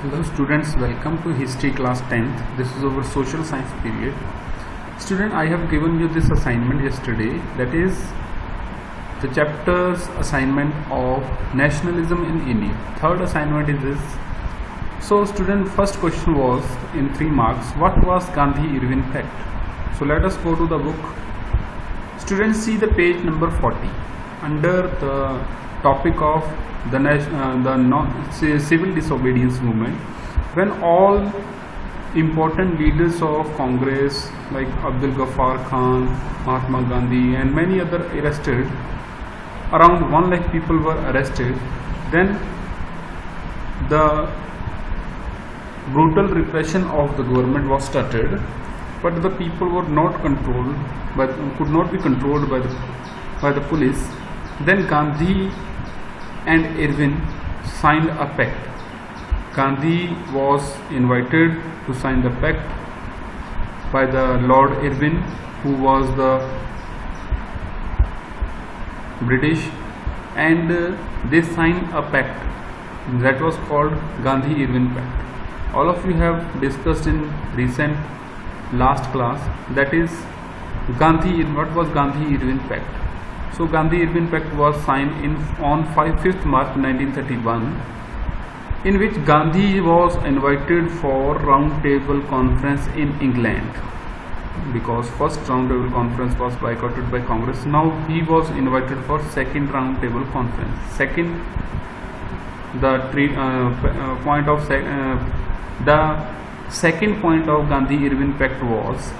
Hello students, welcome to history class 10th. This is our social science period. Student, I have given you this assignment yesterday, that is the chapter's assignment of nationalism in India. Third assignment is this. So student, first question was in 3 marks, what was Gandhi-Irwin Pact? So let us go to the book. Students, see the page number 40 under the topic of the civil disobedience movement, when all important leaders of Congress like Abdul Ghaffar Khan, Mahatma Gandhi and many other arrested, around 1 lakh people were arrested, then the brutal repression of the government was started, but the people were not controlled, but could not be controlled by the police. Then Gandhi and Irwin signed a pact. Gandhi was invited to sign the pact by the Lord Irwin, who was the British, and they signed a pact that was called Gandhi-Irwin Pact. All of you have discussed in recent last class, that is what was Gandhi-Irwin Pact. So Gandhi-Irwin Pact was signed on 5th March 1931, in which Gandhi was invited for round table conference in England, because first round table conference was boycotted by Congress. Now he was invited for second round table conference. The second point of Gandhi-Irwin Pact was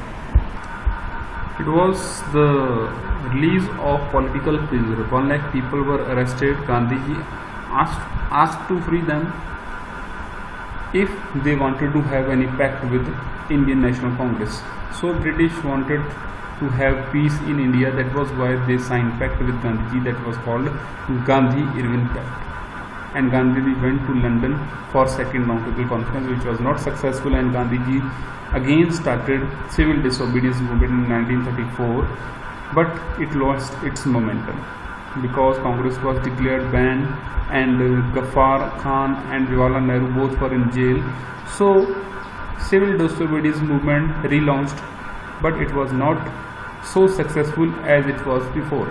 the release of political prisoners. 1 lakh people were arrested. Gandhiji asked to free them if they wanted to have any pact with Indian National Congress. So British wanted to have peace in India. That was why they signed pact with Gandhiji. That was called Gandhi-Irwin Pact. And Gandhiji went to London for second round table conference, which was not successful, and Gandhiji again started civil disobedience movement in 1934, but it lost its momentum because Congress was declared banned and Ghaffar Khan and Jawaharlal Nehru both were in jail. So civil disobedience movement relaunched, but it was not so successful as it was before.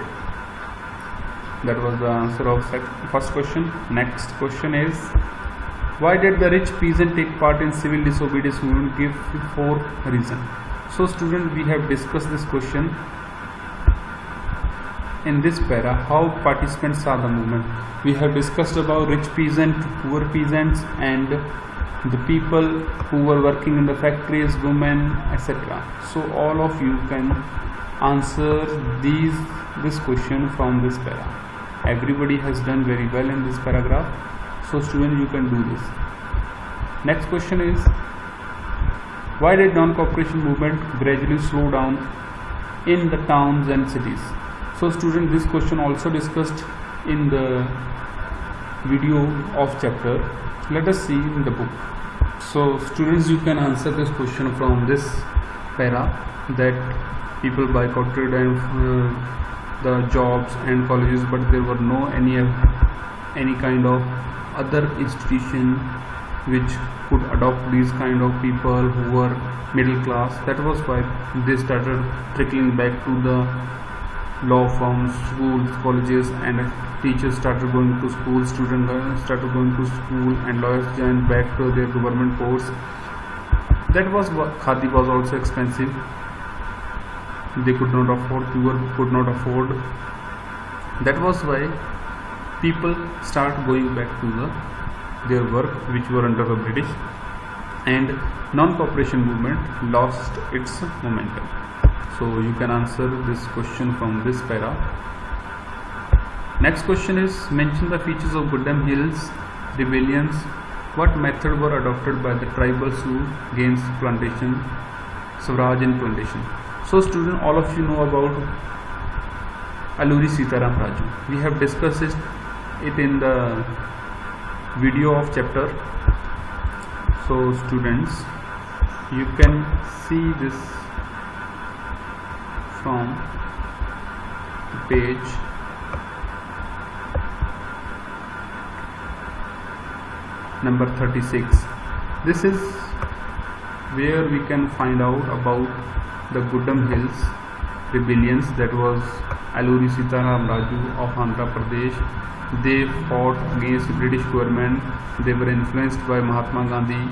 That was the answer of first question. Next question is, why did the rich peasant take part in civil disobedience movement? Give 4 reasons. So student, we have discussed this question in this para, how participants saw the movement. We have discussed about rich peasant, poor peasants, and the people who were working in the factories, women, etc. So all of you can answer this question from this para. Everybody has done very well in this paragraph. So student, you can do this. Next question is, why did non-cooperation movement gradually slow down in the towns and cities? So student, this question also discussed in the video of chapter. Let us see in the book. So students, you can answer this question from this para, that people boycotted and the jobs and colleges, but there were no any kind of other institution which could adopt these kind of people who were middle class. That was why they started trickling back to the law firms, schools, colleges, and teachers started going to school, students started going to school, and lawyers joined back to their government course. That was what khadi was also expensive. They could not afford, poor could not afford. That was why people start going back to their work which were under the British, and non-cooperation movement lost its momentum. So you can answer this question from this para. Next question is, mention the features of Goodham Hills rebellions. What method were adopted by the tribals who against plantation, Swaraj in plantation? So student, all of you know about Alluri Sitaram Raju. We have discussed it in the video of chapter. So students, you can see this from the page number 36. This is where we can find out about the Gudam Hills rebellions, that was Alluri Sitaram Raju of Andhra Pradesh. They fought against British government. They were influenced by Mahatma Gandhi.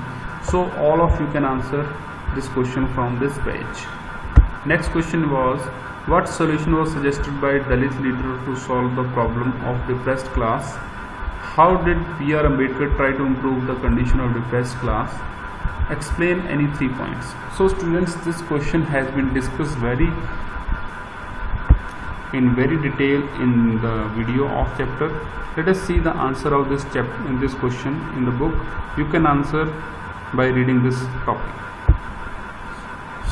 So all of you can answer this question from this page. Next question was, what solution was suggested by Dalit leader to solve the problem of depressed class? How did B.R. Ambedkar try to improve the condition of depressed class? Explain any 3 points. So students, this question has been discussed in very detail in the video of chapter. Let us see the answer of this chapter in this question in the book. You can answer by reading this topic.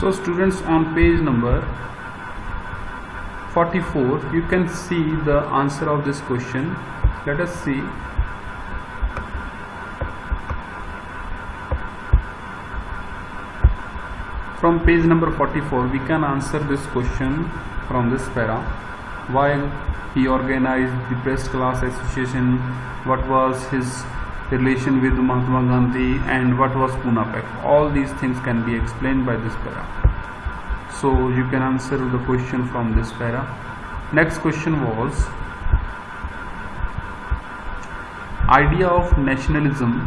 So students, on page number 44 you can see the answer of this question. Let us see. From page number 44 we can answer this question from this para. Why he organized the Depressed Class Association, what was his relation with Mahatma Gandhi, and what was Pune Pact. All these things can be explained by this para. So you can answer the question from this para. Next question was, idea of nationalism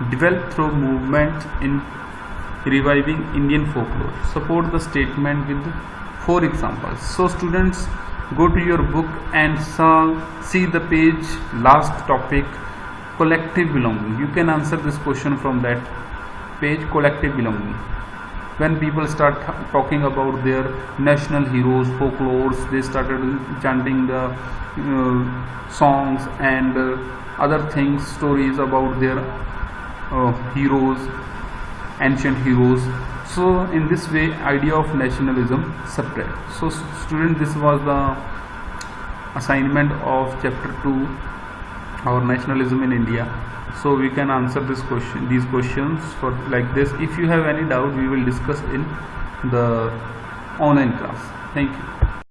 developed through movement in reviving Indian folklore. Support the statement with 4 examples. So students, go to your book and see the page last topic, collective belonging. You can answer this question from that page, collective belonging. When people start talking about their national heroes, folklores, they started chanting the songs and other things, stories about their heroes, ancient heroes. So in this way idea of nationalism spread. So student, this was the assignment of chapter 2, our nationalism in India. So we can answer these questions for like this. If you have any doubt, we will discuss in the online class. Thank you.